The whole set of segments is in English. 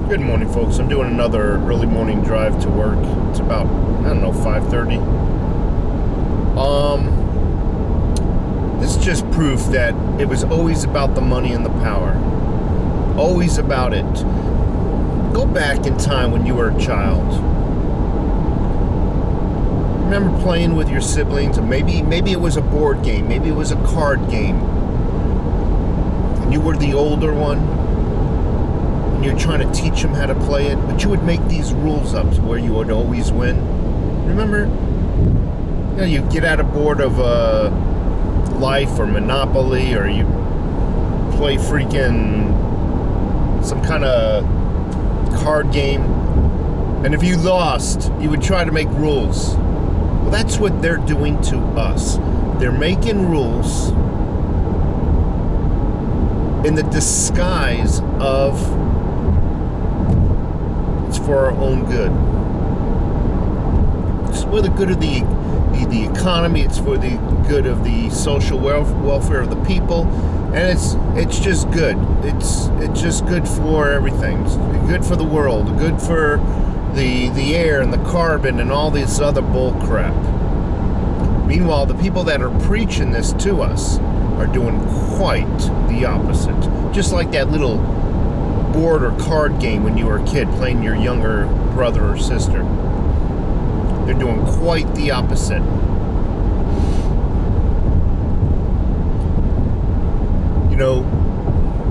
Good morning, folks. I'm doing another early morning drive to work. It's about, 5:30. This is just proof that it was always about the money and the power. Always about it. Go back in time when you were a child. Remember playing with your siblings, and maybe it was a board game, maybe it was a card game. And you were the older one. And you're trying to teach them how to play it, but you would make these rules up to where you would always win. Remember? You get out of board of Life or Monopoly, or you play freaking some kind of card game, and if you lost, you would try to make rules. Well, that's what they're doing to us. They're making rules in the disguise of it's for our own good. It's for the good of the economy. It's for the good of the social welfare of the people, and it's just good. It's just good for everything. It's good for the world. Good for the air and the carbon and all this other bull crap. Meanwhile, the people that are preaching this to us are doing quite the opposite. Just like that little board or card game when you were a kid playing your younger brother or sister. They're doing quite the opposite.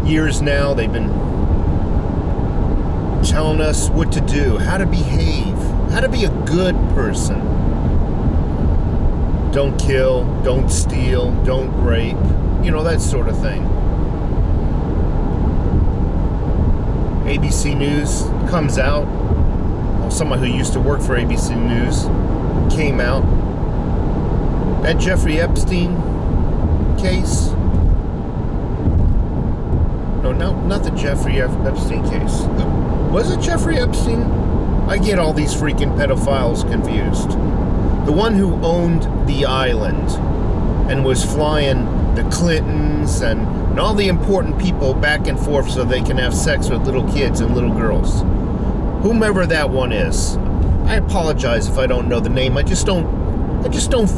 Years now they've been telling us what to do, how to behave, how to be a good person. Don't kill, don't steal, don't rape, that sort of thing. ABC News comes out. Well, someone who used to work for ABC News came out. That Jeffrey Epstein case. No, not the Jeffrey Epstein case. Was it Jeffrey Epstein? I get all these freaking pedophiles confused. The one who owned the island and was flying the Clintons and all the important people back and forth so they can have sex with little kids and little girls. Whomever that one is. I apologize if I don't know the name. I just don't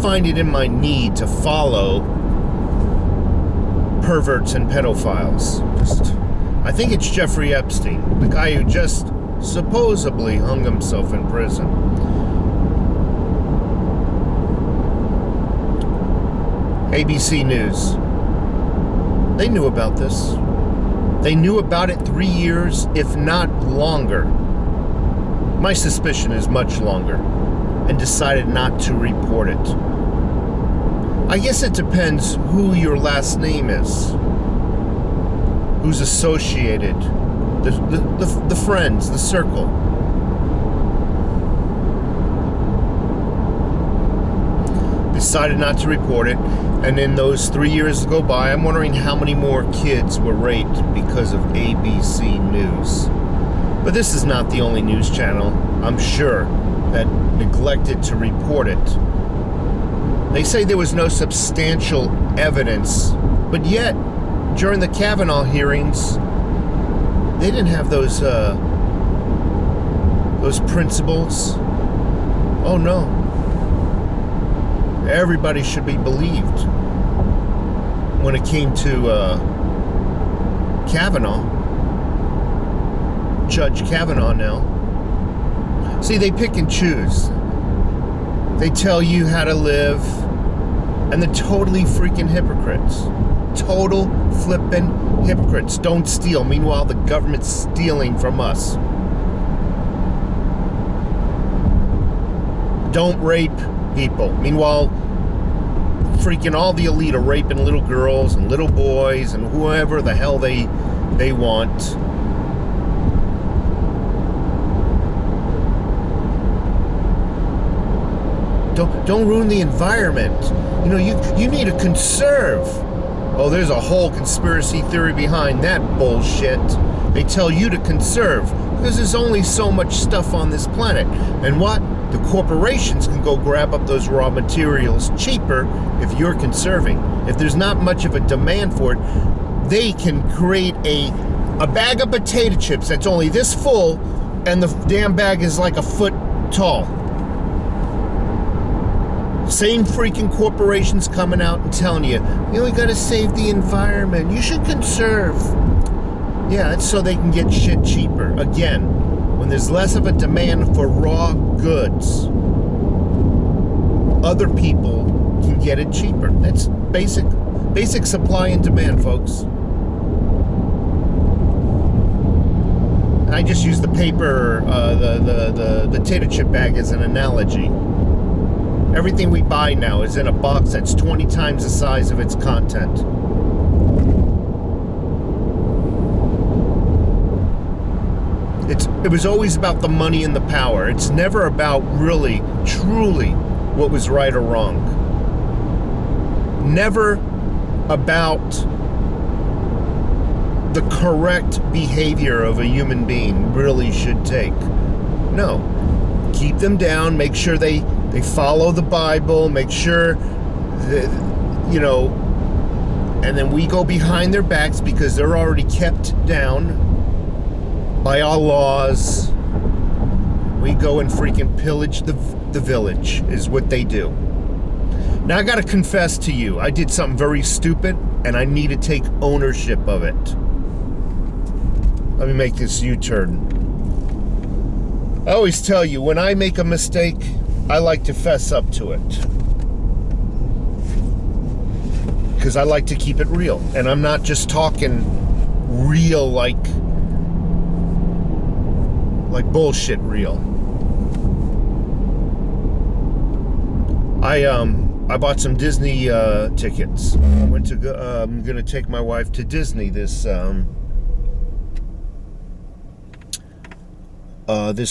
find it in my need to follow perverts and pedophiles. I think it's Jeffrey Epstein, the guy who just supposedly hung himself in prison. ABC News. They knew about this. They knew about it 3 years, if not longer. My suspicion is much longer, and decided not to report it. I guess it depends who your last name is, who's associated, the friends, the circle. Decided not to report it, and in those 3 years go by, I'm wondering how many more kids were raped because of ABC News. But this is not the only news channel, I'm sure, that neglected to report it. They say there was no substantial evidence, but yet, during the Kavanaugh hearings, they didn't have those principles. Oh no. Everybody should be believed when it came to Kavanaugh. Judge Kavanaugh now. See, they pick and choose. They tell you how to live, and they're totally freaking hypocrites. Total flippin' hypocrites. Don't steal. Meanwhile, the government's stealing from us. Don't rape people. Meanwhile, freaking all the elite are raping little girls and little boys and whoever the hell they want. Don't ruin the environment. You need to conserve. Oh, there's a whole conspiracy theory behind that bullshit. They tell you to conserve because there's only so much stuff on this planet. And what? The corporations can go grab up those raw materials cheaper if you're conserving. If there's not much of a demand for it, they can create a A bag of potato chips that's only this full, and the damn bag is like a foot tall. Same freaking corporations coming out and telling you, you only gotta save the environment, you should conserve. Yeah, that's so they can get shit cheaper. Again, when there's less of a demand for raw goods, other people can get it cheaper. That's basic supply and demand, folks. I just use the paper, the potato chip bag as an analogy. Everything we buy now is in a box that's 20 times the size of its content. It was always about the money and the power. It's never about really, truly what was right or wrong. Never about the correct behavior of a human being really should take. No. Keep them down, make sure they follow the Bible, make sure that, and then we go behind their backs because they're already kept down by our laws. We go and freaking pillage the village, is what they do. Now I gotta confess to you, I did something very stupid and I need to take ownership of it. Let me make this U-turn. I always tell you, when I make a mistake, I like to fess up to it. Because I like to keep it real. And I'm not just talking real like bullshit real. I bought some Disney tickets. I'm gonna take my wife to Disney this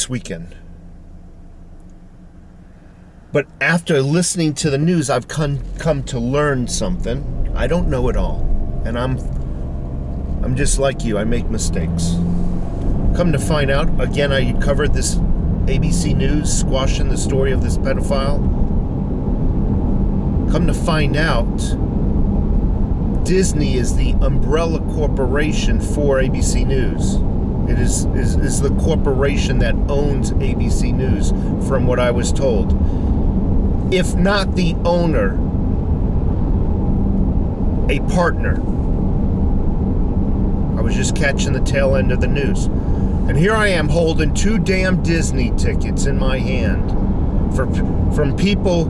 weekend. But after listening to the news, I've come to learn something. I don't know it all, and I'm just like you. I make mistakes. Come to find out, again, I covered this ABC News squashing the story of this pedophile. Come to find out, Disney is the umbrella corporation for ABC News. It is the corporation that owns ABC News, from what I was told. If not the owner, a partner. I was just catching the tail end of the news. And here I am holding 2 damn Disney tickets in my hand from people,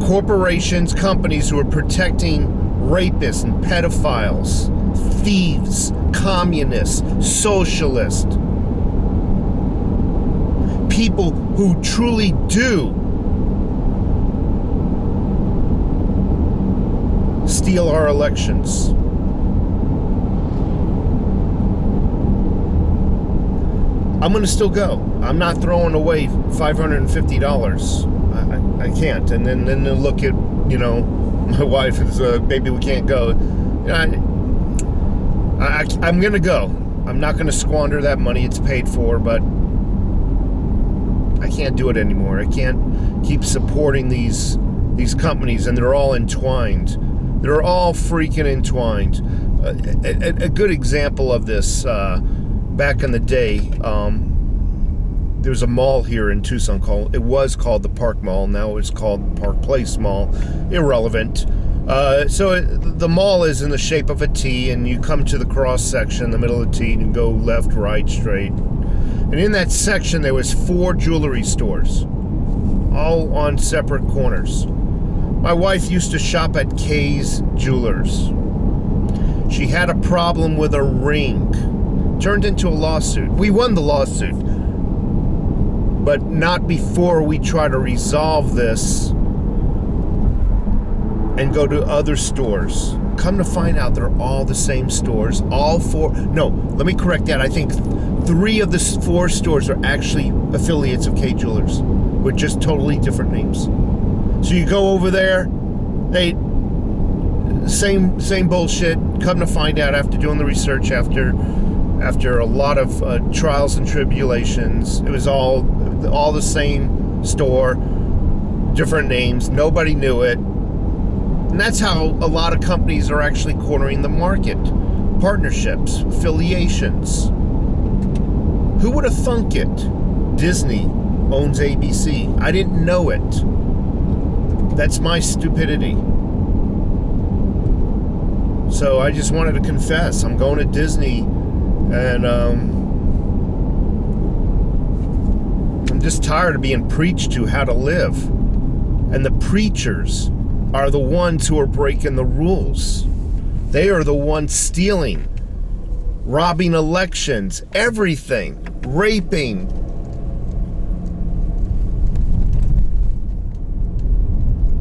corporations, companies who are protecting rapists and pedophiles, thieves, communists, socialists, people who truly do steal our elections. I'm going to still go. I'm not throwing away $550. I can't. And then they'll look at, my wife is, baby, we can't go. I'm going to go. I'm not going to squander that money. It's paid for, but I can't do it anymore. I can't keep supporting these companies, and they're all entwined. They're all freaking entwined. A good example of this, back in the day, there was a mall here in Tucson it was called the Park Mall. Now it's called Park Place Mall. Irrelevant. The mall is in the shape of a T, and you come to the cross section in the middle of the T and go left, right, straight. And in that section there was 4 jewelry stores, all on separate corners. My wife used to shop at Kay's Jewelers. She had a problem with a ring. Turned into a lawsuit. We won the lawsuit, but not before we try to resolve this and go to other stores. Come to find out, they're all the same stores. All 4. No, let me correct that. I think 3 of the 4 stores are actually affiliates of K Jewelers with just totally different names. So you go over there, same bullshit. Come to find out, after doing the research, after a lot of trials and tribulations, it was all the same store, different names. Nobody knew it. And that's how a lot of companies are actually cornering the market. partnerships, affiliations. Who would have thunk it? Disney owns ABC. I didn't know it. That's my stupidity. So I just wanted to confess. I'm going to Disney, and I'm just tired of being preached to how to live. And the preachers are the ones who are breaking the rules. They are the ones stealing, robbing elections, everything, raping.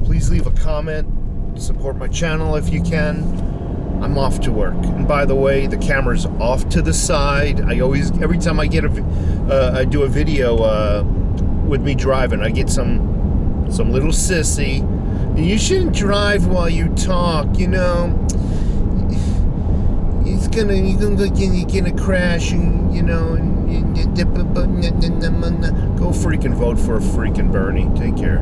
Please leave a comment. Support my channel if you can. I'm off to work. And by the way, the camera's off to the side. Every time I get I do a video with me driving, I get some little sissy. You shouldn't drive while you talk, you know. You're gonna crash, and you know, and go freaking vote for a freaking Bernie. Take care.